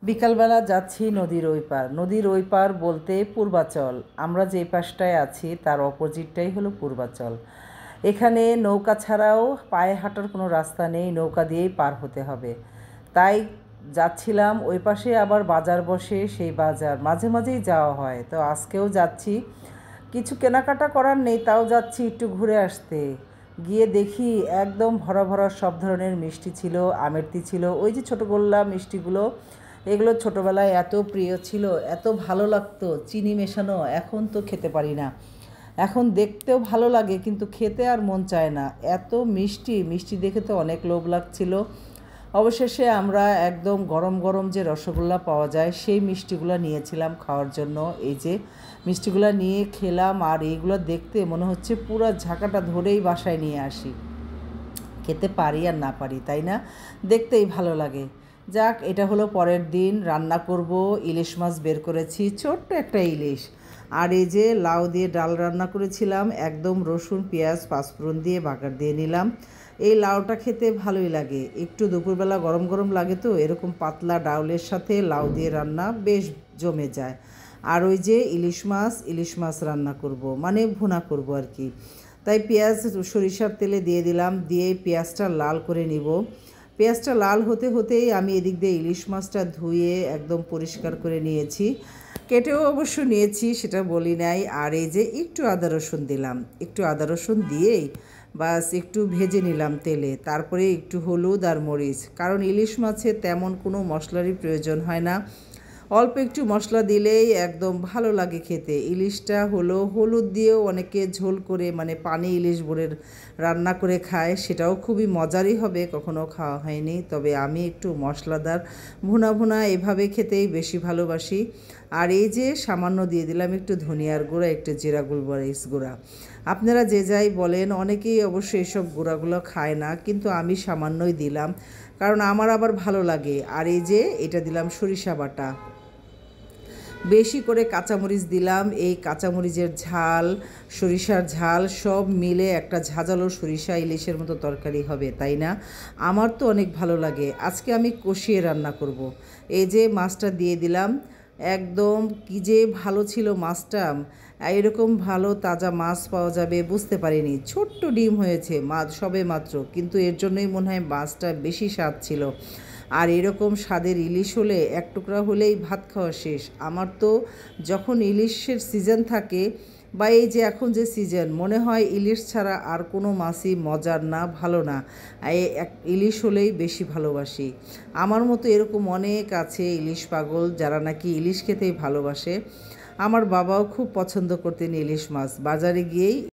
বিকালবেলা যাচ্ছি নদীর ওই পার। নদীর ওই পার বলতে পূর্বাচল। আমরা যে পাশটায় আছি তার অপোজিটটাই হলো পূর্বাচল। এখানে নৌকা ছাড়াও পায়ে হাঁটার কোনো রাস্তা নেই, নৌকা দিয়েই পার হতে হবে। তাই যাচ্ছিলাম, ওই পাশে আবার বাজার বসে, সেই বাজার মাঝে মাঝেই যাওয়া হয়। তো আজকেও যাচ্ছি, কিছু কেনাকাটা করার নেই, তাও যাচ্ছি একটু ঘুরে আসতে। গিয়ে দেখি একদম ভরা ভরা সব ধরনের মিষ্টি ছিল, আমেরতি ছিল, ওই যে ছোটো গোল্লা মিষ্টিগুলো, এগুলো ছোটোবেলায় এত প্রিয় ছিল, এত ভালো লাগতো, চিনি মেশানো। এখন তো খেতে পারি না, এখন দেখতেও ভালো লাগে কিন্তু খেতে আর মন চায় না। এত মিষ্টি, মিষ্টি দেখে তো অনেক লোভ লাগছিল। অবশেষে আমরা একদম গরম গরম যে রসগোল্লা পাওয়া যায় সেই মিষ্টিগুলো নিয়েছিলাম খাওয়ার জন্য। এই যে মিষ্টিগুলো নিয়ে খেলাম, আর এইগুলো দেখতে মনে হচ্ছে পুরো ঝাঁকাটা ধরেই বাসায় নিয়ে আসি। খেতে পারি আর না পারি, তাই না? দেখতেই ভালো লাগে। যাক, এটা হলো পরের দিন রান্না করব। ইলিশ মাছ বের করেছি, ছোট্ট একটা ইলিশ। আর এই যে লাউ দিয়ে ডাল রান্না করেছিলাম, একদম রসুন পেঁয়াজ পাঁচফোড়ন দিয়ে বাগার দিয়ে নিলাম। এই লাউটা খেতে ভালোই লাগে, একটু দুপুরবেলা গরম গরম লাগে তো, এরকম পাতলা ডাউলের সাথে লাউ দিয়ে রান্না বেশ জমে যায়। আর ওই যে ইলিশ মাছ রান্না করব, মানে ভুনা করব আর কি। তাই পেঁয়াজ সরিষার তেলে দিয়ে দিলাম, দিয়ে পেঁয়াজটা লাল করে নিব। পেঁয়াজটা লাল হতে হতেই আমি এদিক দিয়ে ইলিশ মাছটা ধুয়ে একদম পরিষ্কার করে নিয়েছি, কেটেও অবশ্য নিয়েছি, সেটা বলি নাই। আর এই যে একটু আদা রসুন দিলাম, একটু আদা রসুন দিয়েই বাস একটু ভেজে নিলাম তেলে। তারপরে একটু হলুদ আর মরিচ, কারণ ইলিশ মাছে তেমন কোনো মশলারই প্রয়োজন হয় না, অল্প একটু মশলা দিলেই একদম ভালো লাগে খেতে। ইলিশটা হলো হলুদ দিয়েও অনেকে ঝোল করে, মানে পানি ইলিশ ভরে রান্না করে খায়, সেটাও খুবই মজারই হবে, কখনো খাওয়া হয়নি। তবে আমি একটু মশলাদার ভুনা ভুনা এভাবে খেতেই বেশি ভালোবাসি। আর এই যে সামান্য দিয়ে দিলাম একটু ধনিয়ার গুঁড়া, একটু জিরা গোলমরিচ গুঁড়া। আপনারা যে যাই বলেন, অনেকেই অবশ্যই এসব গুঁড়াগুলো খায় না, কিন্তু আমি সামান্যই দিলাম, কারণ আমার আবার ভালো লাগে। আর এই যে এটা দিলাম সরিষা বাটা, বেশি করে কাঁচামরিচ দিলাম। এই কাঁচামরিচের ঝাল, সরিষার ঝাল সব মিলে একটা ঝাঁঝালো সরিষা ইলিশের মতো তরকারি হবে, তাই না? আমার তো অনেক ভালো লাগে। আজকে আমি কষিয়ে রান্না করব। এই যে মাছটা দিয়ে দিলাম, একদম কি যে ভালো ছিল মাছটা। এরকম ভালো তাজা মাছ পাওয়া যাবে বুঝতে পারিনি। ছোট্ট ডিম হয়েছে মাছ সবে মাত্র, কিন্তু এর জন্যই মনে হয় মাছটা বেশি স্বাদ ছিল। আর এরকম স্বাদের ইলিশ হলে এক টুকরা হলেই ভাত খাওয়া শেষ। আমার তো যখন ইলিশের সিজন থাকে, বা এই যে এখন যে সিজন, মনে হয় ইলিশ ছাড়া আর কোনো মাছই মজার না, ভালো না। ইলিশ হলেই বেশি ভালোবাসি। আমার মতো এরকম অনেক আছে ইলিশ পাগল, যারা নাকি ইলিশ খেতেই ভালোবাসে। আমার বাবাও খুব পছন্দ করতেন ইলিশ মাছ, বাজারে গিয়েই